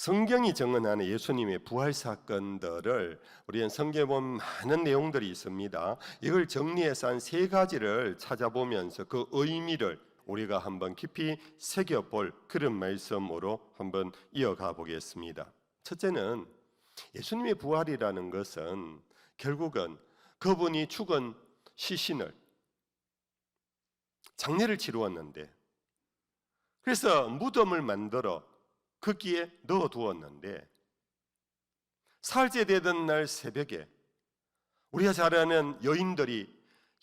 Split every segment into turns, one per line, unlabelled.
성경이 증언하는 예수님의 부활 사건들을 우리는 성경에 보면 많은 내용들이 있습니다. 이걸 정리해서 한 세 가지를 찾아보면서 그 의미를 우리가 한번 깊이 새겨볼 그런 말씀으로 한번 이어가 보겠습니다. 첫째는 예수님의 부활이라는 것은 결국은 그분이 죽은 시신을 장례를 치루었는데, 그래서 무덤을 만들어 거기에 넣어두었는데, 사흘째 되던 날 새벽에 우리가 잘 아는 여인들이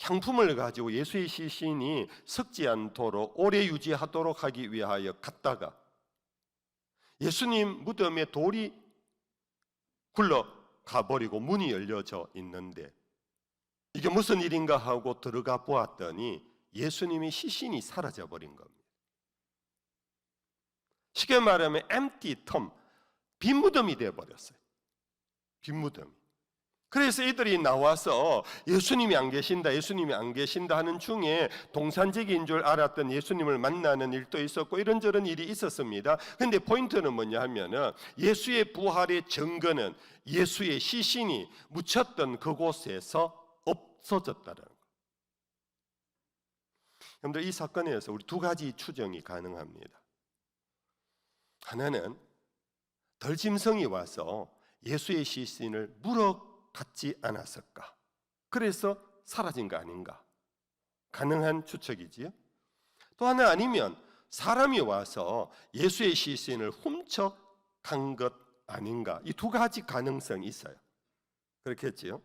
향품을 가지고 예수의 시신이 썩지 않도록 오래 유지하도록 하기 위하여 갔다가 예수님 무덤에 돌이 굴러가버리고 문이 열려져 있는데, 이게 무슨 일인가 하고 들어가 보았더니 예수님의 시신이 사라져 버린 겁니다. 쉽게 말하면 empty tomb, 빈 무덤이 되어버렸어요. 빈 무덤이. 그래서 이들이 나와서 예수님이 안 계신다, 예수님이 안 계신다 하는 중에 동산직인 줄 알았던 예수님을 만나는 일도 있었고 이런저런 일이 있었습니다. 그런데 포인트는 뭐냐 하면은 예수의 부활의 증거는 예수의 시신이 묻혔던 그곳에서 없어졌다는 거. 여러분들, 이 사건에서 우리 두 가지 추정이 가능합니다. 하나는 덜 짐승이 와서 예수의 시신을 물어갔지 않았을까? 그래서 사라진 거 아닌가? 가능한 추측이지요. 또 하나, 아니면 사람이 와서 예수의 시신을 훔쳐간 것 아닌가? 이 두 가지 가능성이 있어요. 그렇겠지요?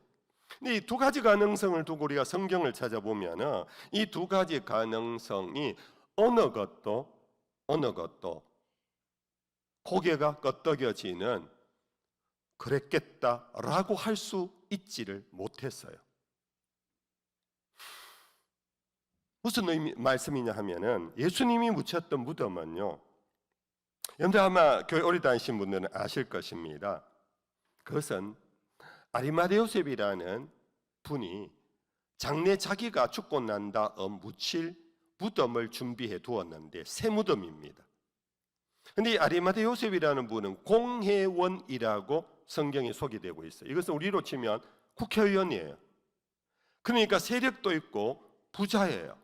근데 이 두 가지 가능성을 두고 우리가 성경을 찾아보면 이 두 가지 가능성이 어느 것도 고개가 끄덕여지는 그랬겠다라고 할 수 있지를 못했어요. 무슨 말씀이냐 하면은 예수님이 묻혔던 무덤은요, 여러분들 아마 교회 오래 다니신 분들은 아실 것입니다. 그것은 아리마대 요셉이라는 분이 장래 자기가 죽고 난 다음 묻힐 무덤을 준비해 두었는데 새 무덤입니다. 그런데 이 아리마대 요셉이라는 분은 공회원이라고 성경에 소개되고 있어요. 이것은 우리로 치면 국회의원이에요. 그러니까 세력도 있고 부자예요.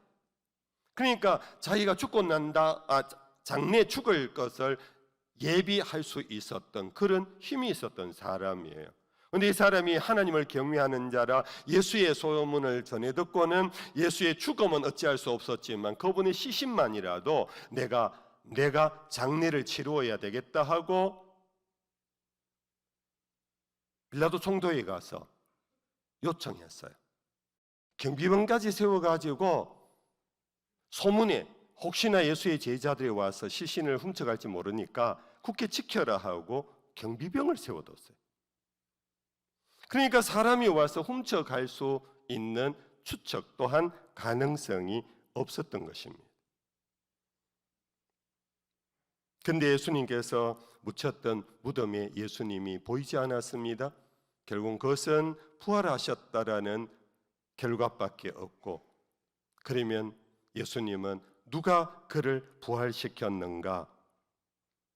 그러니까 자기가 죽고 장래 죽을 것을 예비할 수 있었던 그런 힘이 있었던 사람이에요. 그런데 이 사람이 하나님을 경외하는 자라 예수의 소문을 전해 듣고는 예수의 죽음은 어찌할 수 없었지만 그분의 시신만이라도 내가 장례를 치루어야 되겠다 하고 빌라도 총독에 가서 요청했어요. 경비병까지 세워가지고 소문에 혹시나 예수의 제자들이 와서 시신을 훔쳐갈지 모르니까 굳게 지켜라 하고 경비병을 세워뒀어요. 그러니까 사람이 와서 훔쳐갈 수 있는 추측 또한 가능성이 없었던 것입니다. 근데 예수님께서 묻혔던 무덤에 예수님이 보이지 않았습니다. 결국 그것은 부활하셨다라는 결과밖에 없고, 그러면 예수님은 누가 그를 부활시켰는가?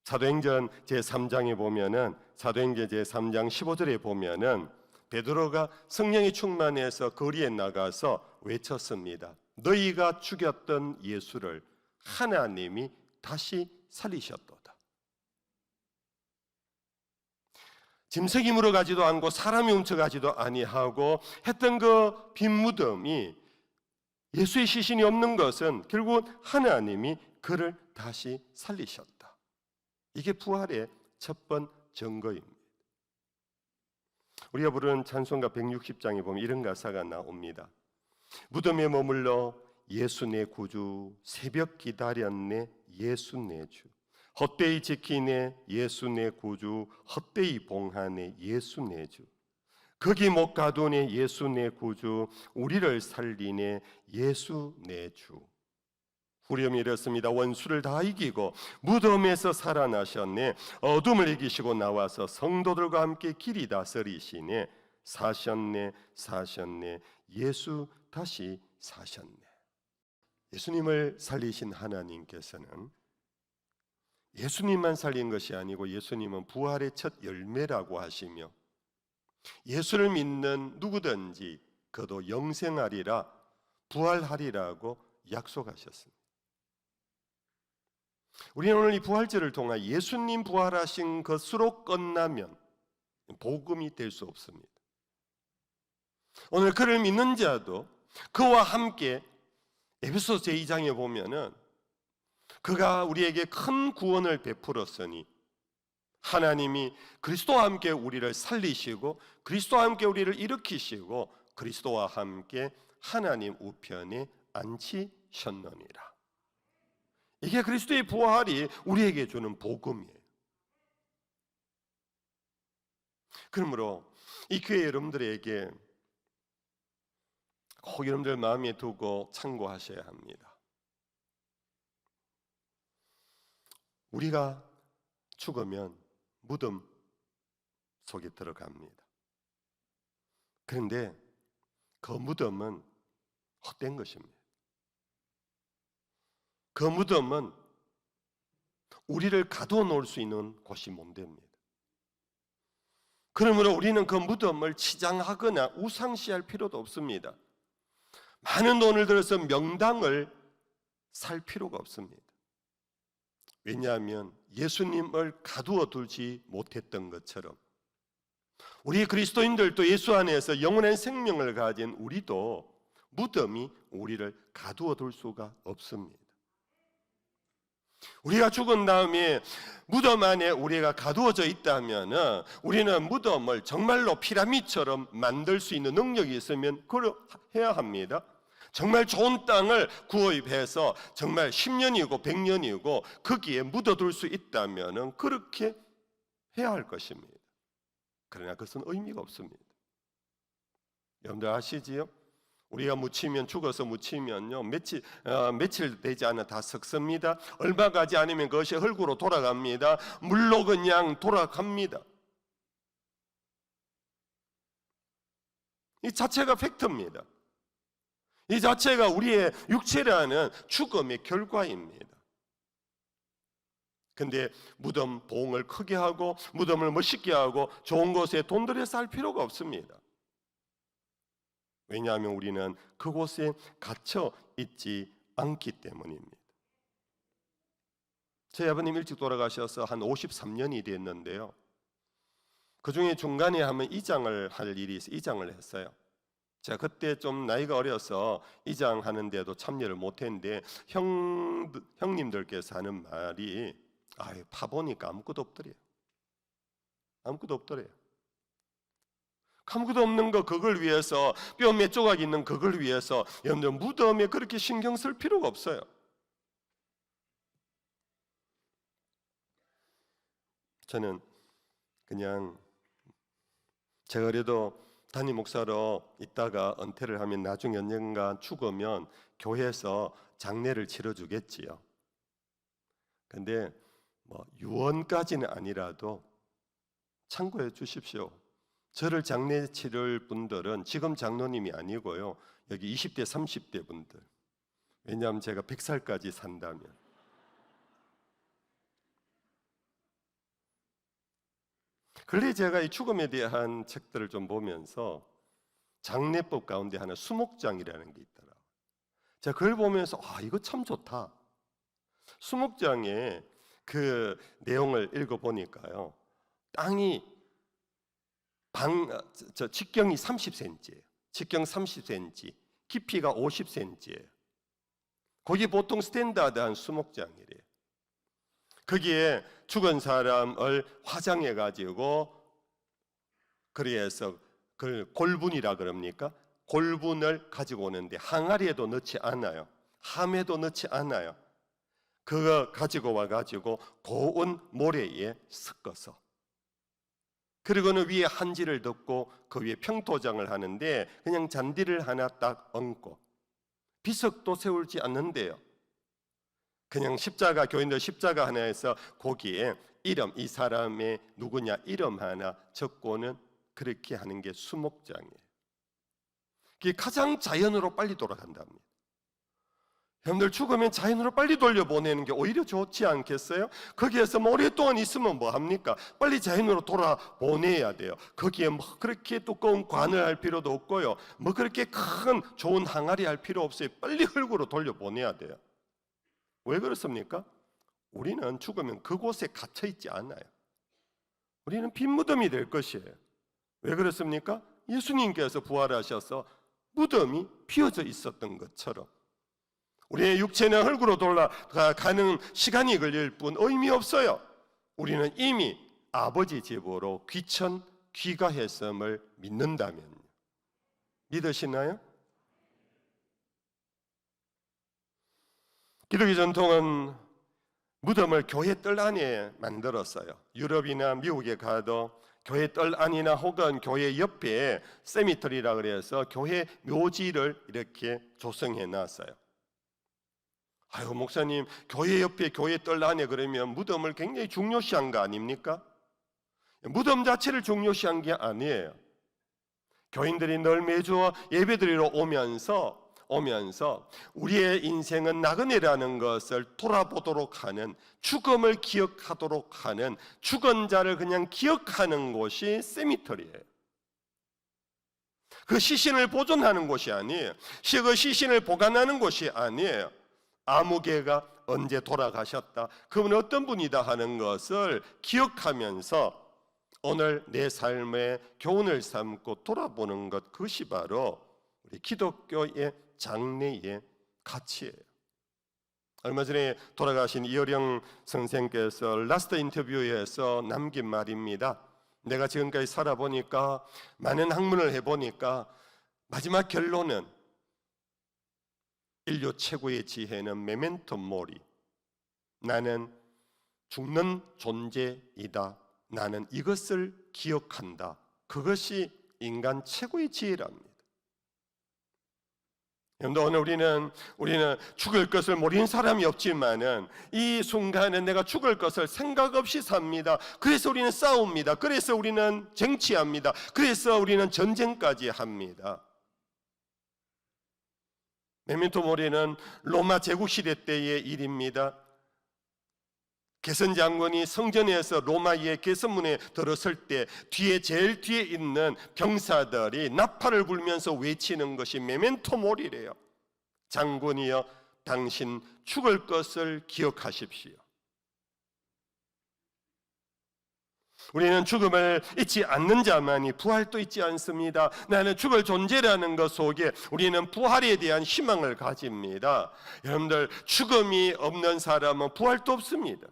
사도행전 제3장에 보면은, 사도행전 제3장 15절에 보면은 베드로가 성령이 충만해서 거리에 나가서 외쳤습니다. 너희가 죽였던 예수를 하나님이 다시 살리셨도다. 짐승이 물어가지도 않고 사람이 훔쳐가지도 아니하고 했던 그 빈 무덤이 예수의 시신이 없는 것은 결국 하나님이 그를 다시 살리셨다. 이게 부활의 첫 번 증거입니다. 우리가 부르는 찬송가 160장에 보면 이런 가사가 나옵니다. 무덤에 머물러 예수 내 구주, 새벽 기다렸네 예수 내 주, 헛되이 지키네 예수 내 구주, 헛되이 봉하네 예수 내 주, 거기 못 가두네 예수 내 구주, 우리를 살리네 예수 내 주. 후렴이 이렇습니다. 원수를 다 이기고 무덤에서 살아나셨네, 어둠을 이기시고 나와서 성도들과 함께 길이 다스리시네, 사셨네 예수 다시 사셨네. 예수님을 살리신 하나님께서는 예수님만 살린 것이 아니고 예수님은 부활의 첫 열매라고 하시며 예수를 믿는 누구든지 그도 영생하리라 부활하리라고 약속하셨습니다. 우리는 오늘 이 부활절을 통해 예수님 부활하신 것으로 끝나면 복음이 될 수 없습니다. 오늘 그를 믿는 자도 그와 함께 에베소서 제2장에 보면은 그가 우리에게 큰 구원을 베풀었으니 하나님이 그리스도와 함께 우리를 살리시고 그리스도와 함께 우리를 일으키시고 그리스도와 함께 하나님 우편에 앉히셨느니라. 이게 그리스도의 부활이 우리에게 주는 복음이에요. 그러므로 이 교회 여러분들에게 꼭 여러분들 마음에 두고 참고하셔야 합니다. 우리가 죽으면 무덤 속에 들어갑니다. 그런데 그 무덤은 헛된 것입니다. 그 무덤은 우리를 가두어 놓을 수 있는 곳이 못 됩니다. 그러므로 우리는 그 무덤을 치장하거나 우상시할 필요도 없습니다. 많은 돈을 들여서 명당을 살 필요가 없습니다. 왜냐하면 예수님을 가두어 두지 못했던 것처럼 우리 그리스도인들도 예수 안에서 영원한 생명을 가진 우리도 무덤이 우리를 가두어 둘 수가 없습니다. 우리가 죽은 다음에 무덤 안에 우리가 가두어져 있다면 우리는 무덤을 정말로 피라미드처럼 만들 수 있는 능력이 있으면 그걸 해야 합니다. 정말 좋은 땅을 구입해서 정말 10년이고 100년이고 거기에 묻어둘 수 있다면 그렇게 해야 할 것입니다. 그러나 그것은 의미가 없습니다. 여러분들 아시지요? 우리가 묻히면 죽어서 묻히면요 며칠 되지 않아 다 썩습니다. 얼마 가지 않으면 그것이 흙으로 돌아갑니다. 물로 그냥 돌아갑니다. 이 자체가 팩트입니다. 이 자체가 우리의 육체라는 죽음의 결과입니다. 근데 무덤 보응을 크게 하고 무덤을 멋있게 하고 좋은 곳에 돈 들여서 할 필요가 없습니다. 왜냐하면 우리는 그곳에 갇혀 있지 않기 때문입니다. 저희 아버님 일찍 돌아가셔서 한 53년이 됐는데요. 그 중에 중간에 한번 이장을 할 일이 있어서 이장을 했어요. 제가 그때 좀 나이가 어려서 이장하는데도 참여를 못했는데 형님들께서 하는 말이 파보니까 아무것도 없더래요. 아무것도 없더래요. 아무것도 없는 거 그걸 위해서 뼈 몇 조각 있는 그걸 위해서 여러분들 무덤에 그렇게 신경 쓸 필요가 없어요. 저는 그냥 제가 그래도 담임 목사로 있다가 은퇴를 하면 나중에 언젠가 죽으면 교회에서 장례를 치러주겠지요. 근데 유언까지는 아니라도 참고해 주십시오. 저를 장례 치를 분들은 지금 장로님이 아니고요. 여기 20대 30대 분들. 왜냐하면 제가 100살까지 산다면. 그래 제가 이 죽음에 대한 책들을 좀 보면서 장례법 가운데 하나 수목장이라는 게 있더라고요. 제가 그걸 보면서 이거 참 좋다. 수목장의 그 내용을 읽어보니까요. 땅이 직경이 30cm예요. 직경 30cm, 깊이가 50cm예요. 거기 보통 스탠다드한 수목장이래요. 거기에 죽은 사람을 화장해 가지고 그래서 그걸 골분이라 그럽니까? 골분을 가지고 오는데 항아리에도 넣지 않아요. 함에도 넣지 않아요. 그거 가지고 와가지고 고운 모래에 섞어서 그리고는 위에 한지를 덮고 그 위에 평토장을 하는데 그냥 잔디를 하나 딱 얹고 비석도 세우지 않는데요. 그냥 십자가, 교인들 십자가 하나에서 거기에 이름, 이 사람의 누구냐 이름 하나 적고는 그렇게 하는 게 수목장이에요. 그게 가장 자연으로 빨리 돌아간답니다. 여러분들 죽으면 자연으로 빨리 돌려보내는 게 오히려 좋지 않겠어요? 거기에서 뭐 오랫동안 있으면 뭐 합니까? 빨리 자연으로 돌아보내야 돼요. 거기에 뭐 그렇게 두꺼운 관을 할 필요도 없고요, 뭐 그렇게 큰 좋은 항아리 할 필요 없어요. 빨리 흙으로 돌려보내야 돼요. 왜 그렇습니까? 우리는 죽으면 그곳에 갇혀 있지 않아요. 우리는 빈 무덤이 될 것이에요. 왜 그렇습니까? 예수님께서 부활하셔서 무덤이 비어져 있었던 것처럼 우리의 육체는 흙으로 돌아가는 시간이 걸릴 뿐 의미 없어요. 우리는 이미 아버지 집으로 귀가했음을 믿는다면요. 믿으시나요? 기독교 전통은 무덤을 교회 뜰 안에 만들었어요. 유럽이나 미국에 가도 교회 뜰 안이나 혹은 교회 옆에 세미터리라 그래서 교회 묘지를 이렇게 조성해 놨어요. 아유, 목사님, 교회 옆에 교회 뜰 안에 그러면 무덤을 굉장히 중요시한 거 아닙니까? 무덤 자체를 중요시한 게 아니에요. 교인들이 늘 매주 예배드리러 오면서 우리의 인생은 나그네라는 것을 돌아보도록 하는, 죽음을 기억하도록 하는, 죽은 자를 그냥 기억하는 곳이 세미터리예요. 그 시신을 보존하는 곳이 아니에요. 그 시신을 보관하는 곳이 아니에요. 아무개가 언제 돌아가셨다, 그분은 어떤 분이다 하는 것을 기억하면서 오늘 내 삶의 교훈을 삼고 돌아보는 것, 그것이 바로 우리 기독교의 장래의 가치예요. 얼마 전에 돌아가신 이어령 선생께서 라스트 인터뷰에서 남긴 말입니다. 내가 지금까지 살아보니까, 많은 학문을 해보니까 마지막 결론은 인류 최고의 지혜는 메멘토 모리, 나는 죽는 존재이다, 나는 이것을 기억한다, 그것이 인간 최고의 지혜랍니다. 오늘 우리는 죽을 것을 모르는 사람이 없지만은 이 순간은 내가 죽을 것을 생각 없이 삽니다. 그래서 우리는 싸웁니다. 그래서 우리는 쟁취합니다. 그래서 우리는 전쟁까지 합니다. 메멘토 모리는 로마 제국시대 때의 일입니다. 개선 장군이 성전에서 로마의 개선문에 들어설 때 제일 뒤에 있는 병사들이 나팔을 불면서 외치는 것이 메멘토 모리래요. 장군이여, 당신 죽을 것을 기억하십시오. 우리는 죽음을 잊지 않는 자만이 부활도 잊지 않습니다. 나는 죽을 존재라는 것 속에 우리는 부활에 대한 희망을 가집니다. 여러분들, 죽음이 없는 사람은 부활도 없습니다.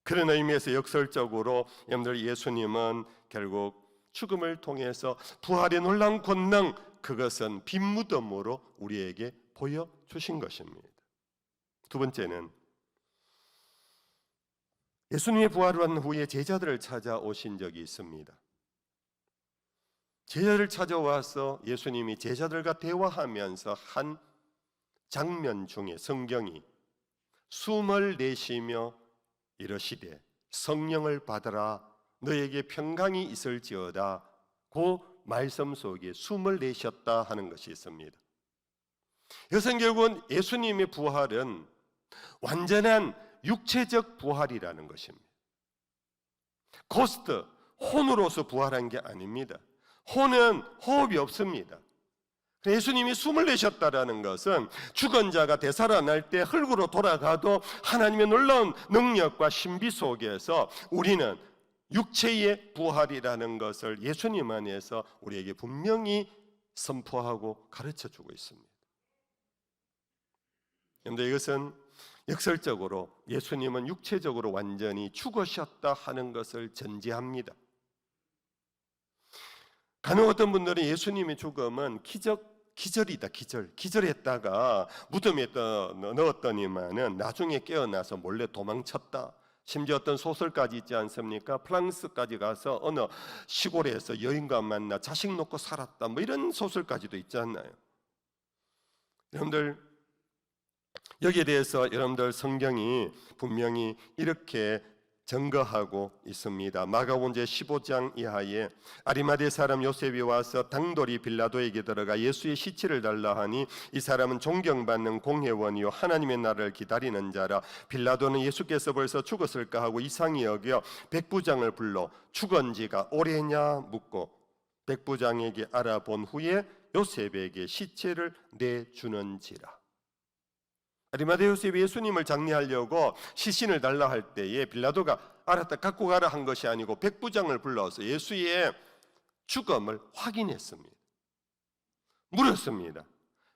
그런 의미에서 역설적으로 여러분들, 예수님은 결국 죽음을 통해서 부활의 놀라운 권능, 그것은 빈 무덤으로 우리에게 보여주신 것입니다. 두 번째는 예수님의 부활을 한 후에 제자들을 찾아오신 적이 있습니다. 제자를 찾아와서 예수님이 제자들과 대화하면서 한 장면 중에 성경이 숨을 내쉬며 이러시되 성령을 받으라, 너에게 평강이 있을지어다, 그 말씀 속에 숨을 내셨다 하는 것이 있습니다. 이것은 결국은 예수님의 부활은 완전한 육체적 부활이라는 것입니다. 고스트, 혼으로서 부활한 게 아닙니다. 혼은 호흡이 없습니다. 예수님이 숨을 내셨다라는 것은 죽은 자가 되살아날 때 흙으로 돌아가도 하나님의 놀라운 능력과 신비 속에서 우리는 육체의 부활이라는 것을 예수님 안에서 우리에게 분명히 선포하고 가르쳐주고 있습니다. 그런데 이것은 역설적으로 예수님은 육체적으로 완전히 죽으셨다 하는 것을 전제합니다. 간혹 어떤 분들은 예수님의 죽음은 기절이다, 기절했다가 무덤에 넣었더니만은 나중에 깨어나서 몰래 도망쳤다. 심지어 어떤 소설까지 있지 않습니까? 프랑스까지 가서 어느 시골에서 여인과 만나 자식 놓고 살았다, 뭐 이런 소설까지도 있지 않나요? 여러분들, 여기에 대해서 여러분들 성경이 분명히 이렇게 증거하고 있습니다. 마가복음 15장 이하에 아리마대 사람 요셉이 와서 당돌이 빌라도에게 들어가 예수의 시체를 달라 하니 이 사람은 존경받는 공회원이요 하나님의 나라를 기다리는 자라. 빌라도는 예수께서 벌써 죽었을까 하고 이상히 여겨 백부장을 불러 죽은 지가 오래냐 묻고 백부장에게 알아본 후에 요셉에게 시체를 내주는지라. 아리마대 요셉이 예수님을 장례하려고 시신을 달라 할 때에 빌라도가 알았다 갖고 가라 한 것이 아니고 백부장을 불러서 예수의 죽음을 확인했습니다. 물었습니다.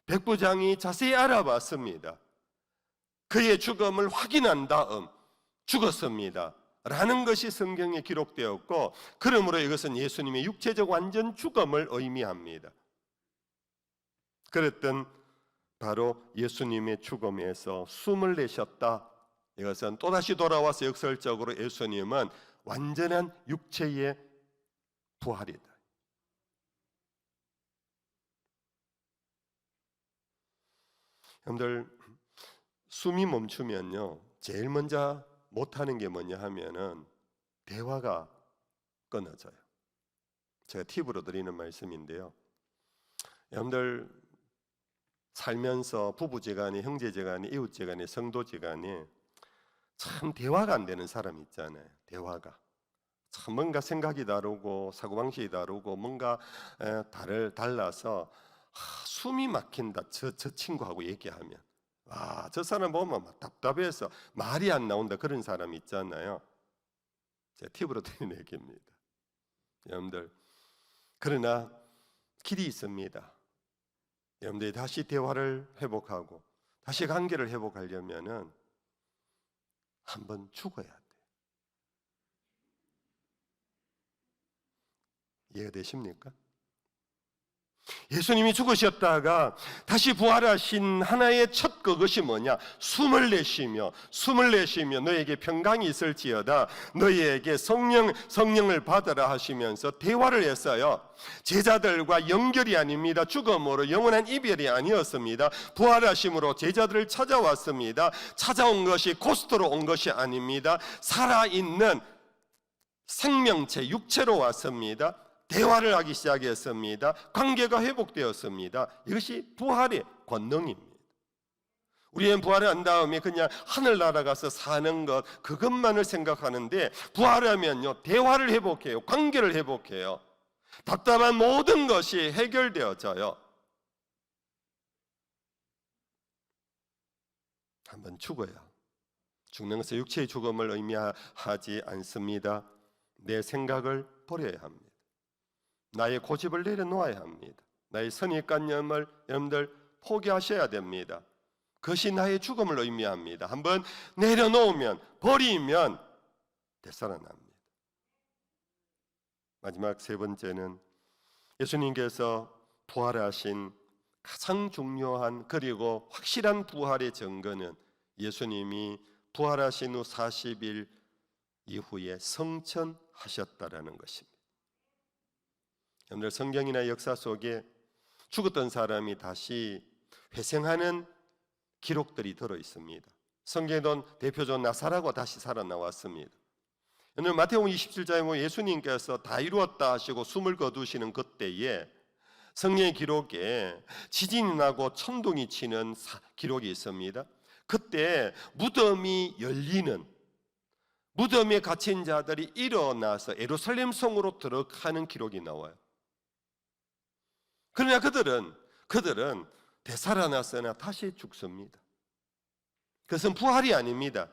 백부장이 자세히 알아봤습니다. 그의 죽음을 확인한 다음 죽었습니다 라는 것이 성경에 기록되었고, 그러므로 이것은 예수님의 육체적 완전 죽음을 의미합니다. 그랬던 바로 예수님의 죽음에서 숨을 내셨다. 이것은 또다시 돌아와서 역설적으로 예수님은 완전한 육체의 부활이다. 여러분들, 숨이 멈추면요 제일 먼저 못하는 게 뭐냐 하면은 대화가 끊어져요. 제가 팁으로 드리는 말씀인데요, 여러분들 살면서 부부지간에, 형제지간에, 이웃지간에, 성도지간에 참 대화가 안 되는 사람 있잖아요. 대화가 참 뭔가 생각이 다르고 사고방식이 다르고 뭔가 달라서 숨이 막힌다. 저 친구하고 얘기하면 저 사람 보면 막 답답해서 말이 안 나온다, 그런 사람 있잖아요. 제가 팁으로 드리는 얘기입니다. 여러분들, 그러나 길이 있습니다. 여러분들이 다시 대화를 회복하고 다시 관계를 회복하려면은 한번 죽어야 돼요. 이해가 되십니까? 예수님이 죽으셨다가 다시 부활하신 하나의 첫 그것이 뭐냐? 숨을 내쉬며 너에게 평강이 있을지어다, 너희에게 성령을 받으라 하시면서 대화를 했어요. 제자들과 연결이 아닙니다. 죽음으로 영원한 이별이 아니었습니다. 부활하심으로 제자들을 찾아왔습니다. 찾아온 것이 코스트로 온 것이 아닙니다. 살아있는 생명체 육체로 왔습니다. 대화를 하기 시작했습니다. 관계가 회복되었습니다. 이것이 부활의 권능입니다. 우리는 부활한 다음에 그냥 하늘 날아가서 사는 것, 그것만을 생각하는데, 부활하면요 대화를 회복해요. 관계를 회복해요. 답답한 모든 것이 해결되어져요. 한번 죽어야, 죽는 것은 육체의 죽음을 의미하지 않습니다. 내 생각을 버려야 합니다. 나의 고집을 내려놓아야 합니다. 나의 선입관념을 여러분들 포기하셔야 됩니다. 그것이 나의 죽음을 의미합니다. 한번 내려놓으면, 버리면 되살아납니다. 마지막 세 번째는 예수님께서 부활하신 가장 중요한 그리고 확실한 부활의 증거는 예수님이 부활하신 후 40일 이후에 성천하셨다라는 것입니다. 여러분들, 성경이나 역사 속에 죽었던 사람이 다시 회생하는 기록들이 들어 있습니다. 성경에는 대표적으로 나사라가 다시 살아나왔습니다. 오늘 마태복음 27장에 보면 예수님께서 다 이루었다 하시고 숨을 거두시는 그때에 성경의 기록에 지진이 나고 천둥이 치는 기록이 있습니다. 그때 무덤이 열리는, 무덤에 갇힌 자들이 일어나서 예루살렘 성으로 들어가는 기록이 나와요. 그러나 그들은 되살아났으나 다시 죽습니다. 그것은 부활이 아닙니다.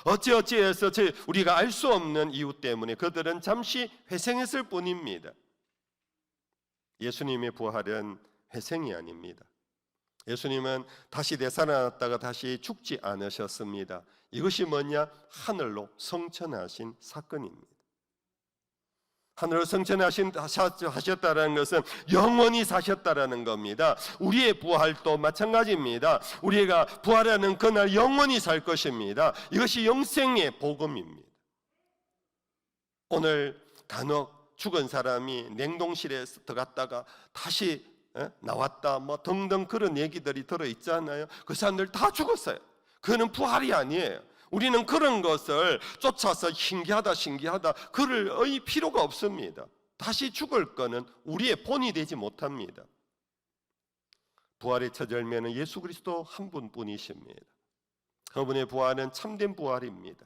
어찌어찌해서 우리가 알 수 없는 이유 때문에 그들은 잠시 회생했을 뿐입니다. 예수님의 부활은 회생이 아닙니다. 예수님은 다시 되살아났다가 다시 죽지 않으셨습니다. 이것이 뭐냐? 하늘로 승천하신 사건입니다. 하늘로 승천하셨다는 것은 영원히 사셨다라는 겁니다. 우리의 부활도 마찬가지입니다. 우리가 부활하는 그날 영원히 살 것입니다. 이것이 영생의 복음입니다. 오늘 간혹 죽은 사람이 냉동실에 들어갔다가 다시 나왔다 뭐 등등 그런 얘기들이 들어있잖아요. 그 사람들 다 죽었어요. 그거는 부활이 아니에요. 우리는 그런 것을 쫓아서 신기하다 그럴 필요가 없습니다. 다시 죽을 거는 우리의 본이 되지 못합니다. 부활의 첫 열매는 예수 그리스도 한 분뿐이십니다. 그분의 부활은 참된 부활입니다.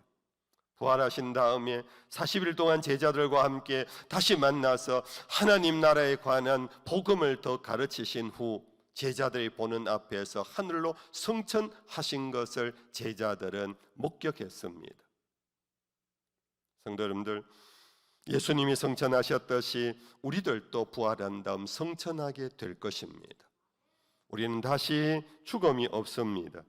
부활하신 다음에 40일 동안 제자들과 함께 다시 만나서 하나님 나라에 관한 복음을 더 가르치신 후 제자들이 보는 앞에서 하늘로 승천하신 것을 제자들은 목격했습니다. 성도 여러분들, 예수님이 승천하셨듯이 우리들도 부활한 다음 승천하게 될 것입니다. 우리는 다시 죽음이 없습니다.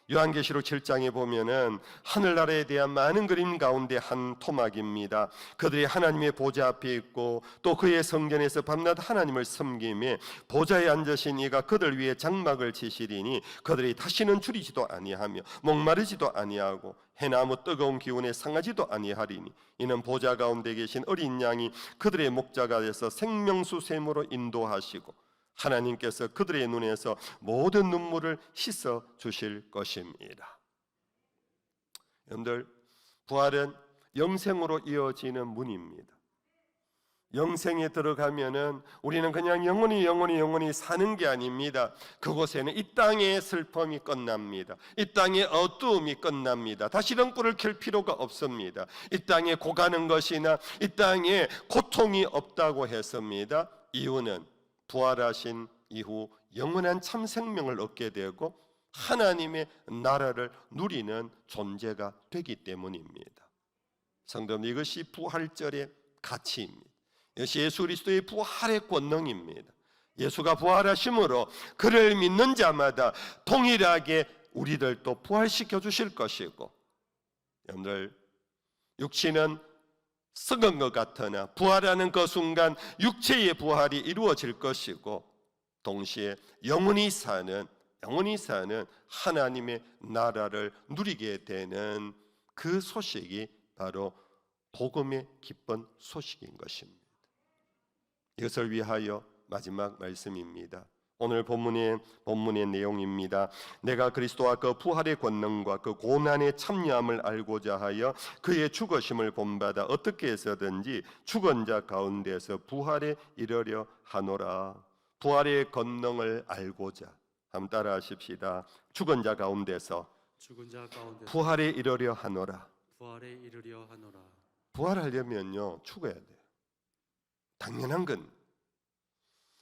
요한계시록 7장에 보면은 하늘나라에 대한 많은 그림 가운데 한 토막입니다. 그들이 하나님의 보좌 앞에 있고 또 그의 성전에서 밤낮 하나님을 섬기며 보좌에 앉으신 이가 그들 위에 장막을 치시리니 그들이 다시는 줄이지도 아니하며 목마르지도 아니하고 해나무 뜨거운 기운에 상하지도 아니하리니 이는 보좌 가운데 계신 어린 양이 그들의 목자가 돼서 생명수 샘으로 인도하시고 하나님께서 그들의 눈에서 모든 눈물을 씻어 주실 것입니다. 여러분들, 부활은 영생으로 이어지는 문입니다. 영생에 들어가면은 우리는 그냥 영원히 사는 게 아닙니다. 그곳에는 이 땅의 슬픔이 끝납니다. 이 땅의 어두움이 끝납니다. 다시 등불을 켤 필요가 없습니다. 이 땅에 고가는 것이나 이 땅에 고통이 없다고 했습니다. 이유는 부활하신 이후 영원한 참 생명을 얻게 되고 하나님의 나라를 누리는 존재가 되기 때문입니다. 성도님, 이것이 부활절의 가치입니다. 이것이 예수 그리스도의 부활의 권능입니다. 예수가 부활하심으로 그를 믿는 자마다 동일하게 우리들도 부활시켜 주실 것이고, 여러분들, 육신은 썩은 것 같으나 부활하는 그 순간 육체의 부활이 이루어질 것이고, 동시에 영원히 사는 하나님의 나라를 누리게 되는 그 소식이 바로 복음의 기쁜 소식인 것입니다. 이것을 위하여 마지막 말씀입니다. 오늘 본문의 내용입니다. 내가 그리스도와 그 부활의 권능과 그 고난의 참여함을 알고자 하여 그의 죽으심을 본받아 어떻게 해서든지 죽은 자 가운데서 부활에 이르려 하노라. 부활의 권능을 알고자, 한번 따라 하십시다. 죽은 자 가운데서 부활에 이르려 하노라. 부활하려면요, 죽어야 돼요. 당연한 건.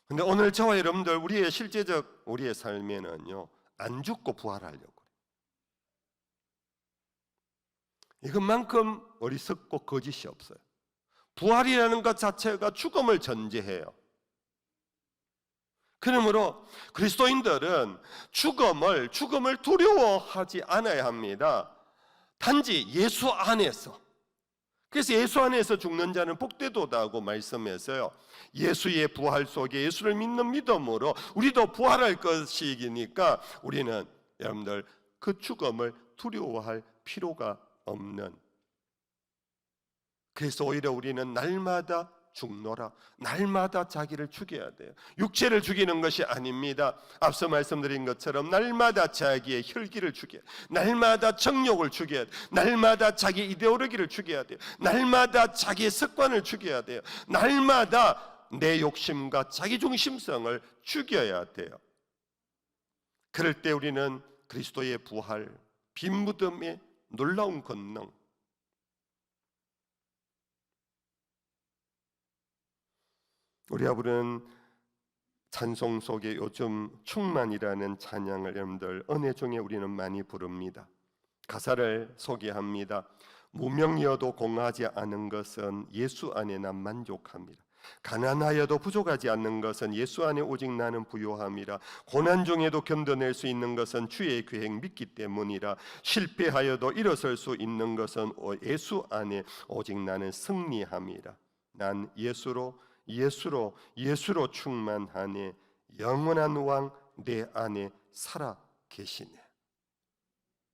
근데 오늘 저와 여러분들 우리의 실제적 우리의 삶에는요, 안 죽고 부활하려고 그래요. 이것만큼 어리석고 거짓이 없어요. 부활이라는 것 자체가 죽음을 전제해요. 그러므로 그리스도인들은 죽음을 두려워하지 않아야 합니다. 단지 예수 안에서. 그래서 예수 안에서 죽는 자는 복되도다고 말씀해서요, 예수의 부활 속에 예수를 믿는 믿음으로 우리도 부활할 것이니까 우리는 여러분들 그 죽음을 두려워할 필요가 없는, 그래서 오히려 우리는 날마다 죽노라, 날마다 자기를 죽여야 돼요. 육체를 죽이는 것이 아닙니다. 앞서 말씀드린 것처럼 날마다 자기의 혈기를 죽여야 돼요. 날마다 정욕을 죽여야 돼요. 날마다 자기 이데올로기를 죽여야 돼요. 날마다 자기의 습관을 죽여야 돼요. 날마다 내 욕심과 자기 중심성을 죽여야 돼요. 그럴 때 우리는 그리스도의 부활, 빈 무덤의 놀라운 권능, 우리가 부르는 찬송 속에 요즘 충만이라는 찬양을 여러분들 은혜 중에 우리는 많이 부릅니다. 가사를 소개합니다. 무명이어도 공하지 않은 것은 예수 안에 난 만족합니다. 가난하여도 부족하지 않는 것은 예수 안에 오직 나는 부요함이라. 고난 중에도 견뎌낼 수 있는 것은 주의 계획 믿기 때문이라. 실패하여도 일어설 수 있는 것은 예수 안에 오직 나는 승리함이라. 난 예수로 충만하네. 영원한 왕 내 안에 살아 계시네.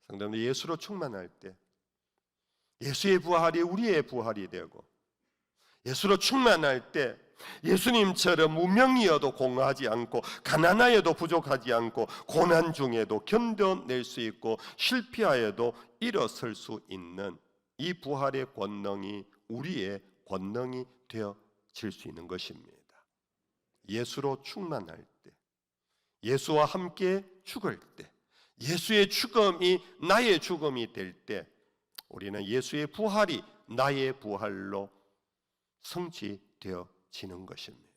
성도님들, 예수로 충만할 때 예수의 부활이 우리의 부활이 되고 예수로 충만할 때 예수님처럼 무명이어도 공허하지 않고 가난하여도 부족하지 않고 고난 중에도 견뎌낼 수 있고 실패하여도 일어설 수 있는 이 부활의 권능이 우리의 권능이 되어질 수 있는 것입니다. 예수로 충만할 때, 예수와 함께 죽을 때, 예수의 죽음이 나의 죽음이 될 때 우리는 예수의 부활이 나의 부활로 성취되어지는 것입니다.